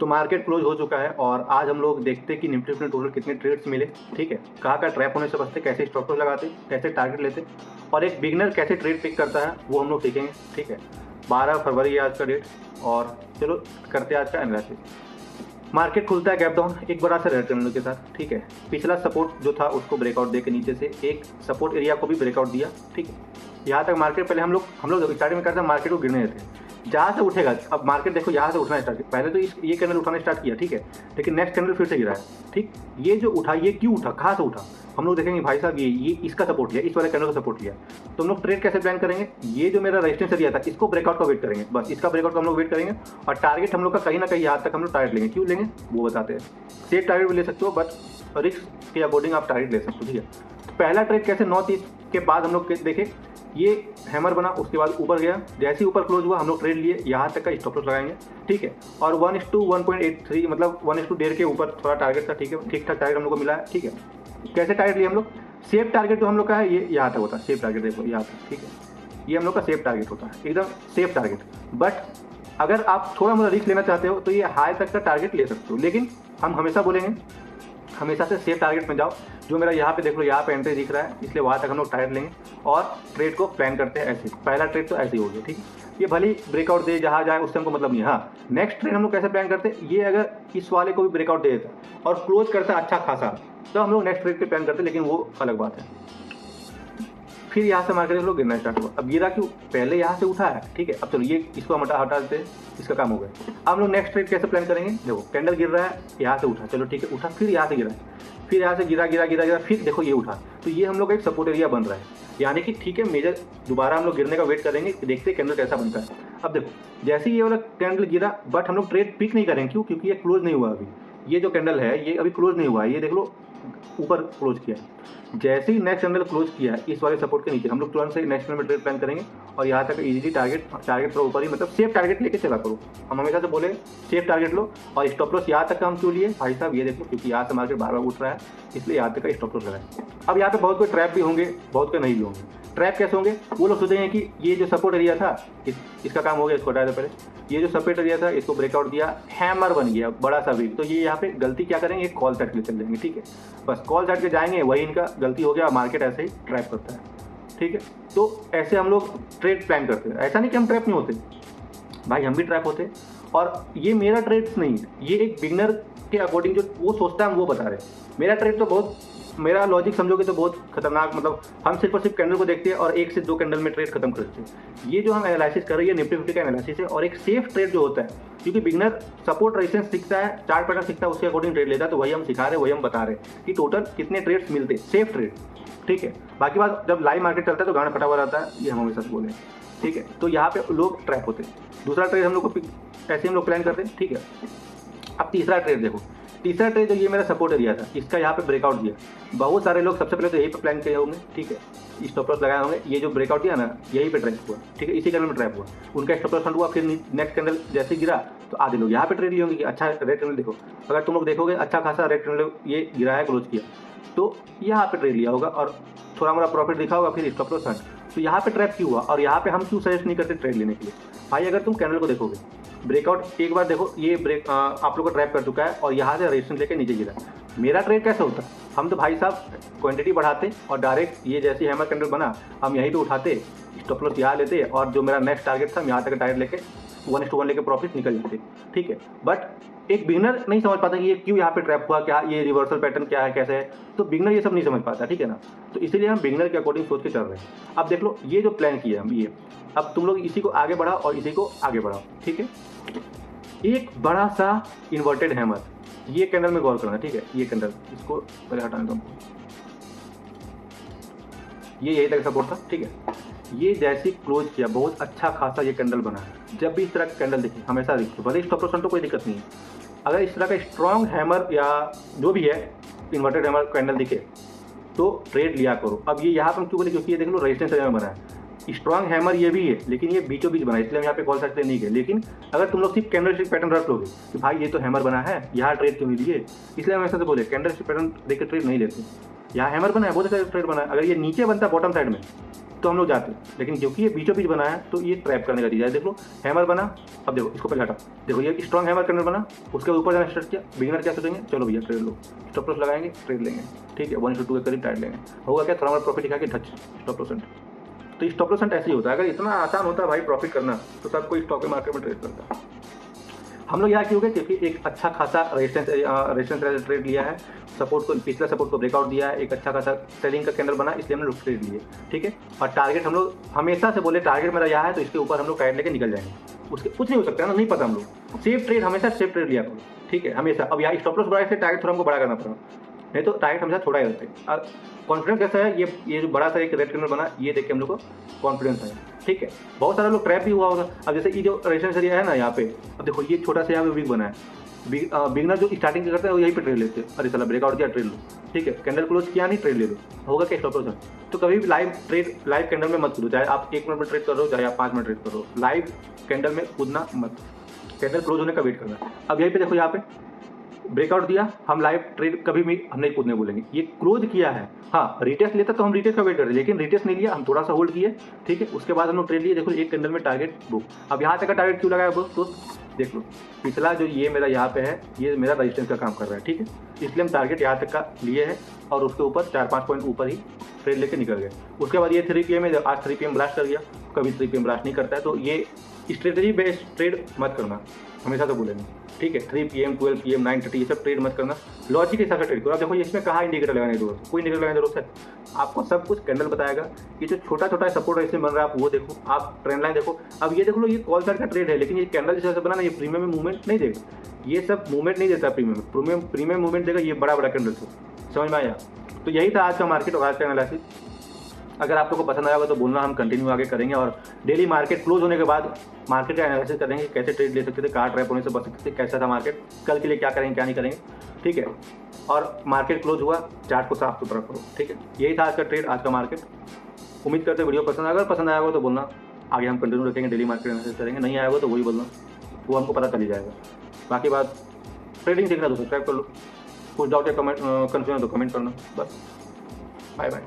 तो market close हो चुका है और आज हम लोग देखते हैं कि निफ्टी फिफ्टी टोटल कितने ट्रेड्स मिले। ठीक है, कहाँ का ट्रैप होने से बचते, कैसे स्टॉप लॉस लगाते, कैसे टारगेट लेते और एक बिगनर कैसे ट्रेड पिक करता है वो हम लोग सीखेंगे। ठीक है, 12 फरवरी है आज का डेट और चलो करते हैं आज का एनालिसिस। मार्केट खुलता है गैप डाउन एक बड़ा सा रेड कैंडल के साथ। ठीक है, पिछला सपोर्ट जो था उसको ब्रेकआउट दे के नीचे से एक सपोर्ट एरिया को भी ब्रेकआउट दिया। ठीक है, यहाँ तक मार्केट पहले हम लोग स्टार्टिंग में करते हैं मार्केट को गिरने देते हैं, जहाँ से उठेगा। अब मार्केट देखो यहाँ से उठना स्टार्ट किया, पहले तो ये कैंडल उठाना स्टार्ट किया। ठीक है, लेकिन नेक्स्ट कैंडल फिर से गिरा है। ठीक, ये जो उठा ये क्यों उठा, कहाँ से उठा, हम लोग देखेंगे भाई साहब ये इसका सपोर्ट लिया, इस वाले कैंडल का सपोर्ट लिया। तो हम लोग ट्रेड कैसे प्लान करेंगे, ये जो मेरा रेजिस्टेंस एरिया था इसको ब्रेकआउट का वेट करेंगे, बस इसका ब्रेकआउट का हम लोग वेट करेंगे और टारगेट हम लोग का कहीं ना कहीं यहाँ तक हम लोग टारगेट लेंगे। क्यों लेंगे वो बताते हैं। सेफ टारगेट भी ले सकते हो बट रिस्क के अकॉर्डिंग आप टारगेट ले सकते हो। ठीक है, तो पहला ट्रेड कैसे 9:30 के बाद हम लोग देखे, ये हैमर बना, उसके बाद ऊपर गया, जैसे ही ऊपर क्लोज हुआ हम लोग ट्रेड लिए, यहाँ तक का स्टॉप लॉस लगाएंगे। ठीक है, और 1:1.83 मतलब 1:1.5 के ऊपर थोड़ा टारगेट था। ठीक है, ठीक ठाक टारगेट हम लोग को मिला है। ठीक है, कैसे टारगेट लिए हम लोग, सेफ टारगेट जो हम लोग का है ये यहाँ तक होता है, सेफ टारगेट देखो यहाँ तक। ठीक है, ये हम लोग का सेफ टारगेट होता है, एकदम सेफ टारगेट। बट अगर आप थोड़ा मोड़ा रिस्क लेना चाहते हो तो ये हाई तक का टारगेट ले सकते हो, लेकिन हम हमेशा बोलेंगे हमेशा से सेफ टारगेट में जाओ। जो मेरा यहाँ पे देख लो, यहाँ पे एंट्री दिख रहा है, इसलिए वहाँ तक हम लोग टारगेट लेंगे और ट्रेड को प्लान करते हैं ऐसे। पहला ट्रेड तो ऐसे ही हो गया। ठीक है, ये भले ब्रेकआउट दे जहाँ जाए उससे हमको मतलब नहीं है। हाँ, नेक्स्ट ट्रेड हम लोग कैसे प्लान करते हैं, ये अगर इस वाले को भी ब्रेकआउट दे देता और क्लोज करता अच्छा खासा तो हम लोग नेक्स्ट ट्रेड पे प्लान करते हैं, लेकिन वो अलग बात है। फिर यहाँ से मार्केट लोग गिरना स्टार्ट हुआ। अब गिरा क्यों, पहले यहाँ से उठा है। ठीक है, अब चलो ये इसको हम हटा देते हैं, इसका काम हो गया। अब हम लोग नेक्स्ट ट्रेड कैसे प्लान करेंगे, देखो कैंडल गिर रहा है, यहाँ से उठा, चलो ठीक है उठा, फिर यहाँ से गिरा, फिर यहाँ से गिरा गिरा गिरा गिरा, फिर देखो ये उठा, तो ये हम लोग का एक सपोर्ट एरिया बन रहा है। यानी कि ठीक है, मेजर दोबारा हम लोग गिरने का वेट करेंगे, देखते हैं कैंडल कैसा बनता है। अब देखो जैसे ही ये वाला कैंडल गिरा, बट हम लोग ट्रेड पिक नहीं करेंगे। क्यों, क्योंकि ये क्लोज नहीं हुआ अभी। ये जो कैंडल है ये अभी क्लोज नहीं हुआ है, ये देख लो ऊपर क्लोज किया है। जैसे ही नेक्स्ट कैंडल क्लोज किया है इस वाले सपोर्ट के नीचे, हम लोग तुरंत से नेक्स्ट कैंडल में ट्रेड प्लान करेंगे और यहाँ तक इजीली टारगेट थोड़ा ऊपर ही, मतलब सेफ टारगेट लेके चला करो। हम हमेशा से बोले सेफ टारगेट लो और स्टॉप लॉस यहाँ तक का हम क्यों लिए भाई साहब, ये देखो क्योंकि यहाँ से मार्केट बार बार उठ रहा है, इसलिए यहाँ तक का स्टॉप लॉस लगाए। अब यहाँ पे बहुत कोई ट्रैप भी होंगे, बहुत कोई नहीं भी होंगे। ट्रैप कैसे होंगे, वो लोग सोचेंगे कि ये जो सपोर्ट एरिया था इसका काम हो गया, इसको हटा दो पहले। ये जो सपोर्ट एरिया था इसको ब्रेकआउट दिया, हैमर बन गया बड़ा सा भी, तो ये यहाँ पे गलती क्या करेंगे, कॉल सेट के लिए चल जाएंगे। ठीक है, बस कॉल सेट के जाएंगे, वही इनका गलती हो गया, मार्केट ऐसे ही ट्रैप करता है। ठीक है, तो ऐसे हम लोग ट्रेड प्लान करते हैं। ऐसा नहीं कि हम ट्रैप नहीं होते भाई, हम भी ट्रैप होते। और ये मेरा ट्रेड्स नहीं है, ये एक बिगनर के अकॉर्डिंग जो वो सोचता है हम वो बता रहे हैं। मेरा ट्रेड तो बहुत, मेरा लॉजिक समझोगे तो बहुत खतरनाक, मतलब हम सिर्फ और सिर्फ कैंडल को देखते हैं और 1 से 2 कैंडल में ट्रेड खत्म कर देते हैं। ये जो हम एनालिसिस कर रहे हैं निफ्टी फिफ्टी का एनालिसिस है और एक सेफ ट्रेड जो होता है, क्योंकि बिगनर सपोर्ट रेजिस्टेंस सीखता है, चार्ट पैटर्न सीखता है, उसके अकॉर्डिंग ट्रेड लेता है। तो वही हम सिखा रहे हैं, वही हम बता रहे हैं कि टोटल कितने ट्रेड्स मिलते हैं, सेफ ट्रेड। ठीक है, बाकी बात जब लाइव मार्केट चलता है तो गाना फटा हुआ रहता है, ये हम हमेशा से बोले। ठीक है, तो यहाँ पे लोग ट्रैप होते हैं। दूसरा ट्रेड हम लोग को ऐसे हम लोग प्लान करते हैं। ठीक है, अब तीसरा ट्रेड देखो, तीसरा ट्रेड जो ये मेरा सपोर्ट एरिया था, इसका यहाँ पे ब्रेकआउट दिया। बहुत सारे लोग सबसे पहले तो यही पे प्लान किए होंगे। ठीक है, स्टॉप लॉस लगाए होंगे, ये जो ब्रेकआउट दिया ना यही पे ट्रैप हुआ। ठीक है, इसी कैंडल में ट्रैप हुआ, उनका स्टॉप लॉस हुआ, फिर नेक्स्ट कैंडल जैसे गिरा तो आधे लोग यहाँ पे ट्रेड लिए होंगे कि अच्छा रेड कैंडल देखो। अगर तुम लोग देखोगे अच्छा खासा रेड कैंडल ये गिरा है, क्लोज किया, तो यहाँ पे ट्रेड लिया होगा और थोड़ा मोड़ा प्रॉफिट दिखा होगा, फिर स्टॉप लॉस हट। तो यहाँ पे ट्रैप क्यों हुआ और यहाँ पे हम क्यों सजेस्ट नहीं करते ट्रेड लेने के लिए भाई। अगर तुम कैंडल को देखोगे, ब्रेकआउट एक बार देखो, ये ब्रेक आप लोग को ट्रैप कर चुका है और यहाँ से रेजिस्टेंस लेके नीचे गिरा। मेरा ट्रेड कैसे होता, हम तो भाई साहब क्वांटिटी बढ़ाते और डायरेक्ट ये जैसी हैमर कैंडल बना हम यहीं पे उठाते, स्टॉप लॉस यहाँ लेते और जो मेरा नेक्स्ट टारगेट था हम यहाँ तक टारगेट लेके 1:1 लेके प्रॉफिट निकल जाते। ठीक है, बट एक बिगनर नहीं समझ पाता कि ये क्यों यहाँ पे ट्रैप हुआ, क्या ये रिवर्सल पैटर्न क्या है, कैसे है। तो बिगनर ये सब नहीं समझ पाता। ठीक है ना, तो इसीलिए हम बिगनर के अकॉर्डिंग सोच के चल रहे हैं। अब देख लो ये जो प्लान किया हम, ये अब तुम लोग इसी को आगे बढ़ाओ और इसी को आगे बढ़ाओ। ठीक है, एक बड़ा सा इन्वर्टेड हैमर, ये कैंडल में गौर करना। ठीक है, ये कैंडल इसको पहले हटाने दो, ये यही तक सपोर्ट था। ठीक है, ये जैसे क्लोज किया बहुत अच्छा खासा ये कैंडल बना है। जब भी इस तरह का कैंडल दिखे हमेशा देखिए, भले स्टॉप लॉस तो कोई दिक्कत नहीं है, अगर इस तरह का स्ट्रॉन्ग हैमर या जो भी है इन्वर्टेड हैमर कैंडल दिखे तो ट्रेड लिया करो। अब ये यहाँ पर क्यों बोले, क्योंकि ये देख लो रेजिस्टेंस एरिया में बना है, स्ट्रॉन्ग हैमर ये भी है, लेकिन ये बीचों बीच बना है, इसलिए हम यहाँ पे कॉल साइड नहीं गए। लेकिन अगर तुम लोग सिर्फ कैंडल स्टिक पैटर्न रख लोगे कि भाई ये तो हैमर बना है, यहाँ ट्रेड क्यों नहीं लिए, इसलिए हम ऐसा से बोले कैंडल स्टिक पैटर्न देख के ट्रेड नहीं लेते। यहाँ हैमर बना है, बहुत अच्छा ट्रेड बना है। अगर ये नीचे बनता है बॉटम साइड में तो हम लोग जाते, लेकिन क्योंकि ये बीचों बीच बना है तो ये ट्रैप करने का चीज़ है। देख लो हैमर बना, अब देखो इसको पहले हटा, देखो ये स्ट्रॉन्ग हैमर कैंडल बना, उसके ऊपर जाना स्टार्ट किया, बिगिनर क्या सोचेंगे, चलो भैया ट्रेड लो, स्टॉप लॉस लगाएंगे, ट्रेड लेंगे, ठीक है 1:2 के करीब ट्रेड लेंगे, होगा क्या, थोड़ा बहुत प्रॉफिट दिखा के टच स्टॉप लॉस। तो स्टॉप लॉस ऐसे ही होता है। अगर इतना आसान होता है भाई प्रॉफिट करना तो सब कोई स्टॉक मार्केट में ट्रेड करता है। हम लोग यहाँ क्यों गए, क्योंकि एक अच्छा खासा रेजिस्टेंस ट्रेड लिया है, सपोर्ट को, पिछला सपोर्ट को ब्रेकआउट दिया है, एक अच्छा खासा सेलिंग का कैंडल बना, इसलिए हमने ट्रेड लिए, ठीक है। और टारगेट हम लोग हमेशा से बोले टारगेट मेरा यहाँ है तो इसके ऊपर हम लोग ट्रेड लेके निकल जाएंगे, उसके कुछ नहीं हो सकता है ना, नहीं पता हम लोग सेफ ट्रेड, हमेशा सेफ ट्रेड लिया करो, ठीक है हमेशा। अब यहाँ स्टॉप लॉस बढ़ाए से टारगेट थोड़ा हमको बड़ा करना पड़ा, नहीं तो टारगेट हमेशा थोड़ा ही रहते हैं। और कॉन्फिडेंस कैसा है, ये जो बड़ा सा एक रेड कैंडल बना, ये देख के हम लोग को कॉन्फिडेंस है, ठीक है। बहुत सारा लोग ट्रैप भी हुआ होगा। अब जैसे ये जो रेजिस्टेंस एरिया है ना यहाँ पे, अब देखो ये छोटा सा यहाँ पे वीक बना है, बिगनर जो स्टार्टिंग करते हैं वो यहीं पे ट्रेड लेते हैं, अरे साला ब्रेकआउट किया ट्रेड लो, ठीक है कैंडल क्लोज किया नहीं ट्रेड ले लो, होगा क्या स्टॉप लॉस। तो कभी भी लाइव कैंडल में मत करो, चाहे आप 1 मिनट में ट्रेड कर रहे हो चाहे आप 5 मिनट ट्रेड कर रहे हो, लाइव कैंडल में कूदना मत, कैंडल क्लोज होने का वेट करना। अब यहीं पे देखो यहाँ पे ब्रेकआउट दिया, हम लाइव ट्रेड कभी भी हम नहीं कूदने बोलेंगे, ये क्लोज किया है, हाँ रिटेस्ट लेता तो हम रिटेस्ट का वेट करते, लेकिन रिटेस्ट नहीं लिया, हम थोड़ा सा होल्ड किए, ठीक है उसके बाद हम लोग ट्रेड लिए। देखो एक कैंडल में टारगेट बुक। अब यहाँ तक का टारगेट क्यों लगाया दोस्त, देख लो पिछला जो ये मेरा यहाँ पे है, ये मेरा रेजिस्टेंस का काम कर रहा है, ठीक है, इसलिए हम टारगेट यहाँ तक का लिए हैं और उसके ऊपर 4-5 पॉइंट ऊपर ही ट्रेड लेके निकल गए। उसके बाद ये 3 PM है, आज 3 PM ब्लास्ट कर दिया, कभी 3 PM ब्लास्ट नहीं करता है, तो ये स्ट्रेटजी बेस्ड ट्रेड मत करना, हमेशा तो बोलेंगे, ठीक है 3 PM 12 PM 9:30 ये सब ट्रेड मत करना, लॉजिक के हिसाब से ट्रेड करो। अब देखो इसमें कहाँ इंडिकेटर लगाने की जरूरत है, कोई इंडिकेटर लगाने की जरूरत है, आपको सब कुछ कैंडल बताएगा। ये जो छोटा छोटा सपोर्ट ऐसे बन रहा है आप वो देखो, आप ट्रेंड लाइन देखो। अब ये देख लो ये कॉल साइड का ट्रेड है, लेकिन ये कैंडल जैसे बना ना, ये प्रीमियम में मूवमेंट नहीं देगा, ये सब मूवमेंट नहीं देता, प्रीमियम मूवमेंट देगा ये बड़ा बड़ा कैंडल से, समझ में आया। तो यही था आज का मार्केट और आज का एनालिसिस। अगर आप लोग को पसंद आया होगा तो बोलना, हम कंटिन्यू आगे करेंगे और डेली मार्केट क्लोज होने के बाद मार्केट का एनालिसिस करेंगे, कैसे ट्रेड ले सकते थे, कहाँ ट्रैप होने से बच सकते थे, कैसा था मार्केट, कल के लिए क्या करेंगे क्या नहीं करेंगे, ठीक है। और मार्केट क्लोज हुआ, चार्ट को साफ सुथरा करो, ठीक है। यही था आज का ट्रेड, आज का मार्केट। उम्मीद करते वीडियो पसंद, अगर पसंद आया होगा तो बोलना, आगे हम कंटिन्यू रखेंगे, डेली मार्केट एनालिसिस करेंगे, नहीं आया होगा तो वही बोलना, वो हमको पता चल ही जाएगा। बाकी बात ट्रेडिंग सीखना तो सब्सक्राइब कर लो, कुछ डाउट या कमेंट कंफ्यूजन तो कमेंट करना, बस बाय बाय।